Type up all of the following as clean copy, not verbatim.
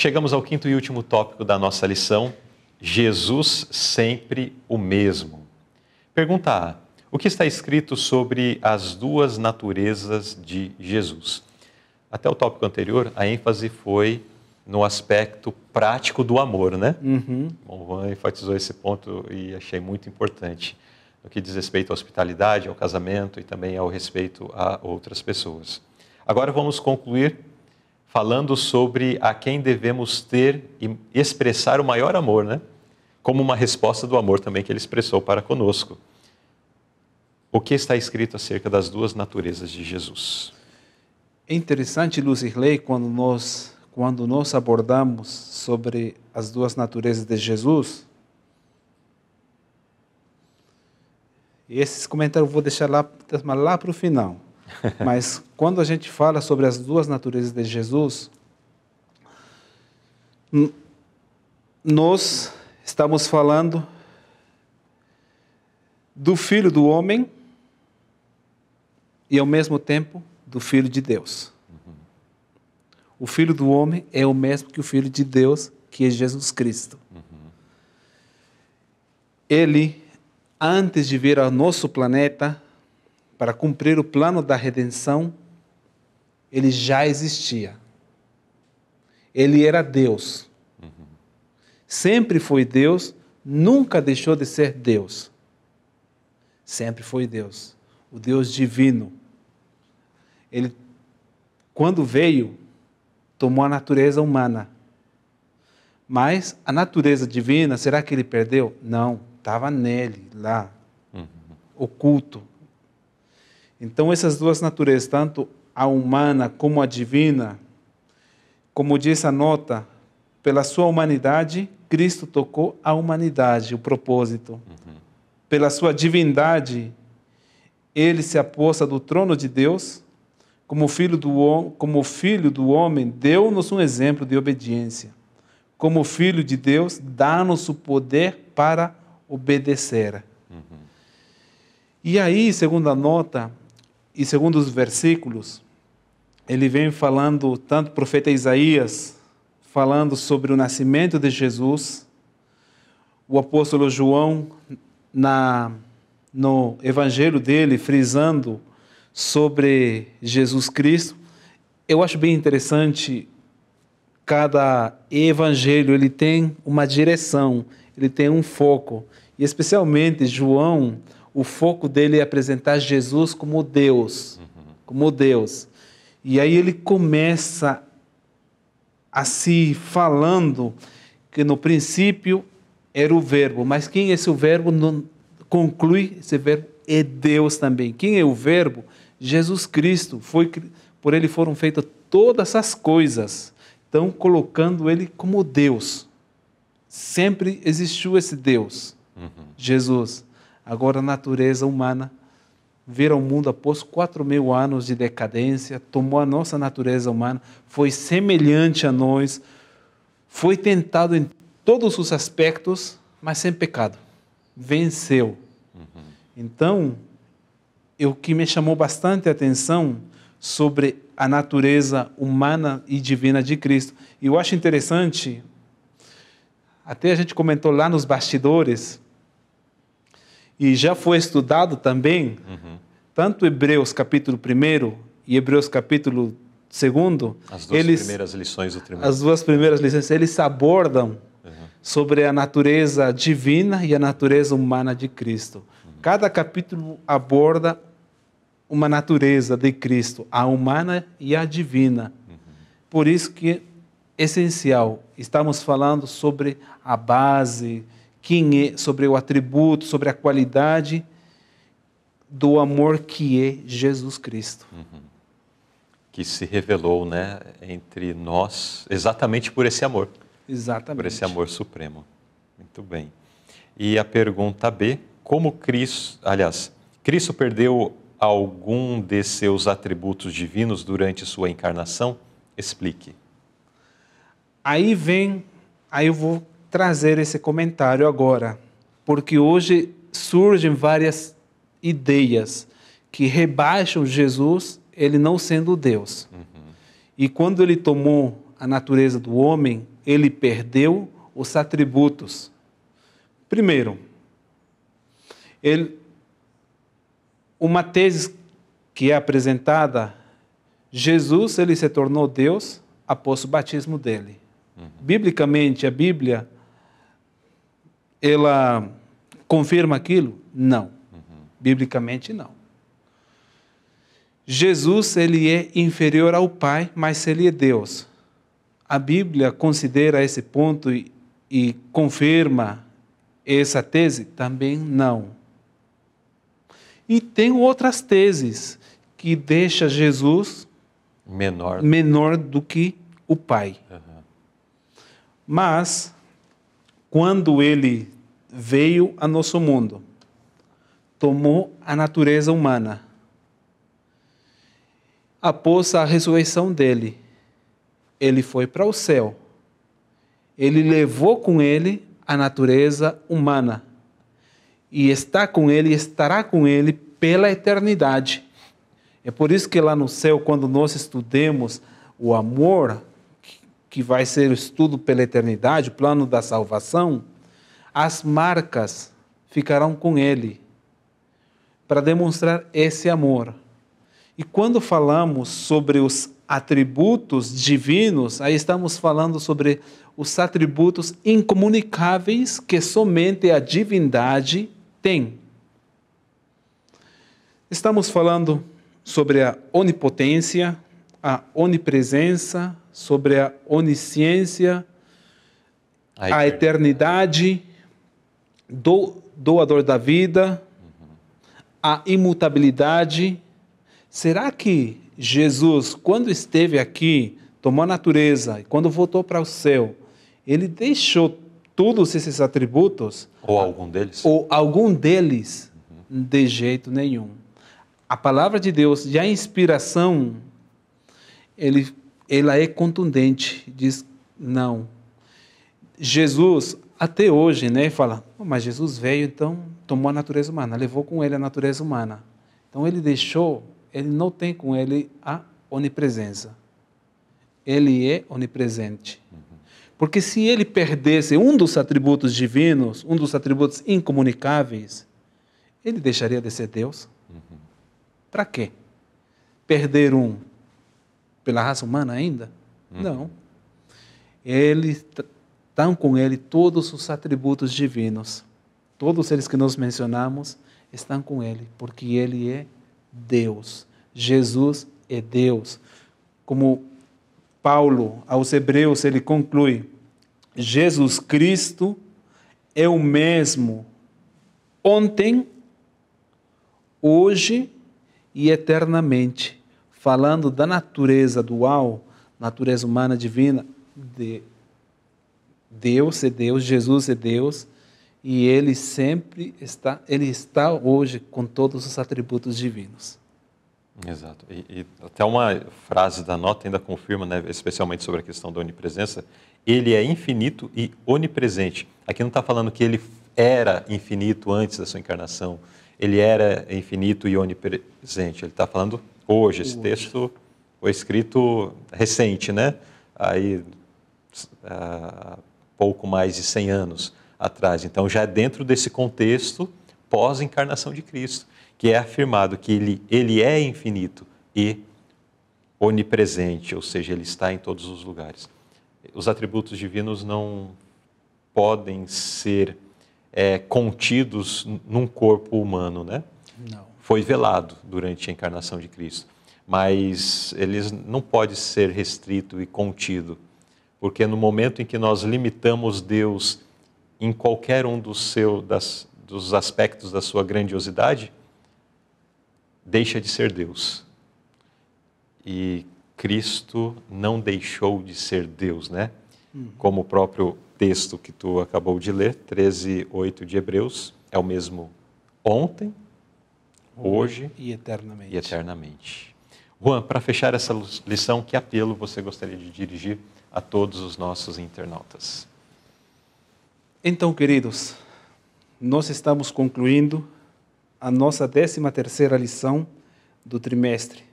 Chegamos ao quinto e último tópico da nossa lição: Jesus sempre o mesmo. Pergunta A: o que está escrito sobre as duas naturezas de Jesus? Até o tópico anterior, a ênfase foi no aspecto prático do amor, né? Bom, o Juan enfatizou esse ponto e achei muito importante, no que diz respeito à hospitalidade, ao casamento e também ao respeito a outras pessoas. Agora vamos concluir falando sobre a quem devemos ter e expressar o maior amor, né? Como uma resposta do amor também que ele expressou para conosco. O que está escrito acerca das duas naturezas de Jesus? É interessante, Lucirley, quando nós abordamos sobre as duas naturezas de Jesus. E esses comentários eu vou deixar lá para o final. Mas quando a gente fala sobre as duas naturezas de Jesus, nós estamos falando do Filho do homem e, ao mesmo tempo, do Filho de Deus. O Filho do homem é o mesmo que o Filho de Deus, que é Jesus Cristo. Ele, antes de vir ao nosso planeta, para cumprir o plano da redenção, ele já existia. Ele era Deus. Sempre foi Deus, nunca deixou de ser Deus. Sempre foi Deus, o Deus divino. Ele, quando veio, tomou a natureza humana. Mas a natureza divina, será que ele perdeu? Não, estava nele, lá, oculto. Então, essas duas naturezas, tanto a humana como a divina, como diz a nota, pela sua humanidade, Cristo tocou a humanidade, o propósito. Pela sua divindade, ele se aposta do trono de Deus, como filho do homem, deu-nos um exemplo de obediência. Como filho de Deus, dá-nos o poder para obedecer. E aí, segundo a nota, e segundo os versículos, ele vem falando, tanto o profeta Isaías, falando sobre o nascimento de Jesus, o apóstolo João, no evangelho dele, frisando sobre Jesus Cristo. Eu acho bem interessante, cada evangelho ele tem uma direção, ele tem um foco, e especialmente João, o foco dele é apresentar Jesus como Deus, como Deus. E aí ele começa assim, falando que no princípio era o verbo, mas quem é esse verbo? Não conclui, esse verbo é Deus também. Quem é o verbo? Jesus Cristo. Por ele foram feitas todas as coisas. Então, colocando ele como Deus. Sempre existiu esse Deus, Jesus. Agora a natureza humana veio ao mundo após 4.000 anos de decadência, tomou a nossa natureza humana, foi semelhante a nós, foi tentado em todos os aspectos, mas sem pecado. Venceu. Então, o que me chamou bastante a atenção sobre a natureza humana e divina de Cristo. E eu acho interessante, até a gente comentou lá nos bastidores, e já foi estudado também, tanto Hebreus capítulo 1 e Hebreus capítulo 2, as duas primeiras lições do trimestre. As duas primeiras lições, eles abordam sobre a natureza divina e a natureza humana de Cristo. Cada capítulo aborda uma natureza de Cristo, a humana e a divina. Por isso que é essencial, estamos falando sobre a base, sobre o atributo, sobre a qualidade do amor que é Jesus Cristo. Que se revelou, né, entre nós exatamente por esse amor. Exatamente. Por esse amor supremo. Muito bem. E a pergunta B, como Cristo perdeu algum de seus atributos divinos durante sua encarnação? Explique. Aí eu vou trazer esse comentário agora, porque hoje surgem várias ideias que rebaixam Jesus, ele não sendo Deus. E quando ele tomou a natureza do homem, ele perdeu os atributos. Primeiro, uma tese que é apresentada, Jesus ele se tornou Deus após o batismo dele. Biblicamente, a Bíblia, ela confirma aquilo? Não. Biblicamente, não. Jesus, ele é inferior ao Pai, mas ele é Deus. A Bíblia considera esse ponto e confirma essa tese? Também não. E tem outras teses que deixam Jesus menor do que o Pai. Mas, quando ele veio a nosso mundo, tomou a natureza humana, após a ressurreição dele, ele foi para o céu. Ele levou com ele a natureza humana. E está com ele, estará com ele pela eternidade. É por isso que lá no céu, quando nós estudemos o amor, que vai ser o estudo pela eternidade, o plano da salvação, as marcas ficarão com ele, para demonstrar esse amor. E quando falamos sobre os atributos divinos, aí estamos falando sobre os atributos incomunicáveis que somente a divindade tem. Estamos falando sobre a onipotência, a onipresença, sobre a onisciência, a eternidade, doador da vida, a imutabilidade. Será que Jesus, quando esteve aqui, tomou a natureza, e quando voltou para o céu, ele deixou todos esses atributos? Ou algum deles? Ou algum deles? De jeito nenhum. A palavra de Deus e a inspiração, ela é contundente, diz não. Jesus, até hoje, né, fala, mas Jesus veio, então, tomou a natureza humana, levou com ele a natureza humana. Então, ele não tem com ele a onipresença. Ele é onipresente. Porque se ele perdesse um dos atributos divinos, um dos atributos incomunicáveis, ele deixaria de ser Deus? Para quê? Perder um pela raça humana ainda? Não. Estão com ele todos os atributos divinos. Todos eles que nós mencionamos estão com ele, porque ele é Deus. Jesus é Deus. Como Paulo, aos Hebreus, ele conclui, Jesus Cristo é o mesmo ontem, hoje e eternamente. Falando da natureza dual, natureza humana divina, Deus é Deus, Jesus é Deus, e ele está hoje com todos os atributos divinos. Exato. E até uma frase da nota ainda confirma, né, especialmente sobre a questão da onipresença, ele é infinito e onipresente. Aqui não está falando que ele era infinito antes da sua encarnação, ele era infinito e onipresente. Ele está falando hoje. Esse texto foi escrito recente, né? Aí, pouco mais de 100 anos atrás. Então, já dentro desse contexto pós-encarnação de Cristo, que é afirmado que ele é infinito e onipresente, ou seja, ele está em todos os lugares. Os atributos divinos não podem ser contidos num corpo humano, né? Não. Foi velado durante a encarnação de Cristo, mas eles não podem ser restrito e contido, porque no momento em que nós limitamos Deus em qualquer um dos aspectos da sua grandiosidade, deixa de ser Deus. E Cristo não deixou de ser Deus, né? Como o próprio texto que tu acabou de ler, 13:8 de Hebreus, é o mesmo ontem, hoje e eternamente. Juan, para fechar essa lição, que apelo você gostaria de dirigir a todos os nossos internautas? Então, queridos, nós estamos concluindo a nossa 13ª lição do trimestre.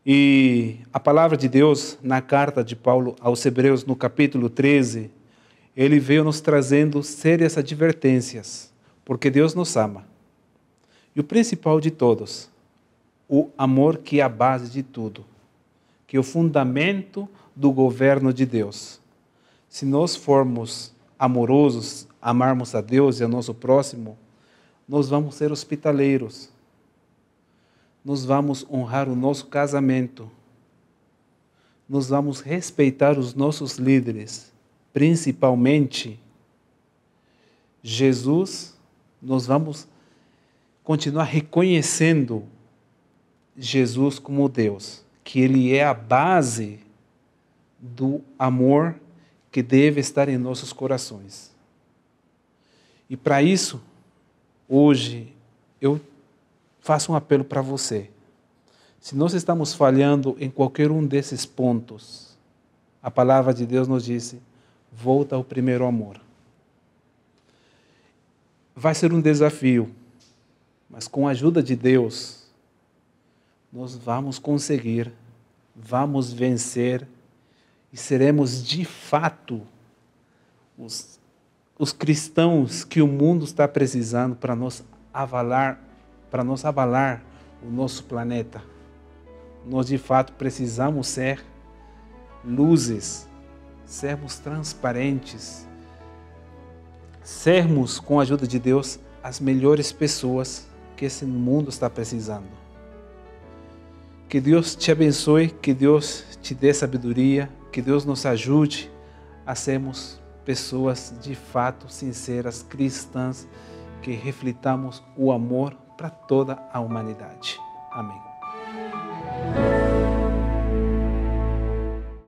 E a palavra de Deus, na carta de Paulo aos Hebreus, no capítulo 13, ele veio nos trazendo sérias advertências, porque Deus nos ama. E o principal de todos, o amor que é a base de tudo, que é o fundamento do governo de Deus. Se nós formos amorosos, amarmos a Deus e ao nosso próximo, nós vamos ser hospitaleiros. Nós vamos honrar o nosso casamento. Nós vamos respeitar os nossos líderes, principalmente Jesus. Nós vamos continuar reconhecendo Jesus como Deus, que Ele é a base do amor que deve estar em nossos corações. E para isso, hoje, eu faço um apelo para você. Se nós estamos falhando em qualquer um desses pontos, a palavra de Deus nos diz, volta ao primeiro amor. Vai ser um desafio, mas com a ajuda de Deus, nós vamos conseguir, vamos vencer e seremos de fato os cristãos que o mundo está precisando para nos abalar o nosso planeta. Nós de fato precisamos ser luzes, sermos transparentes, sermos, com a ajuda de Deus, as melhores pessoas que esse mundo está precisando. Que Deus te abençoe, que Deus te dê sabedoria, que Deus nos ajude a sermos pessoas de fato sinceras, cristãs, que reflitamos o amor para toda a humanidade. Amém.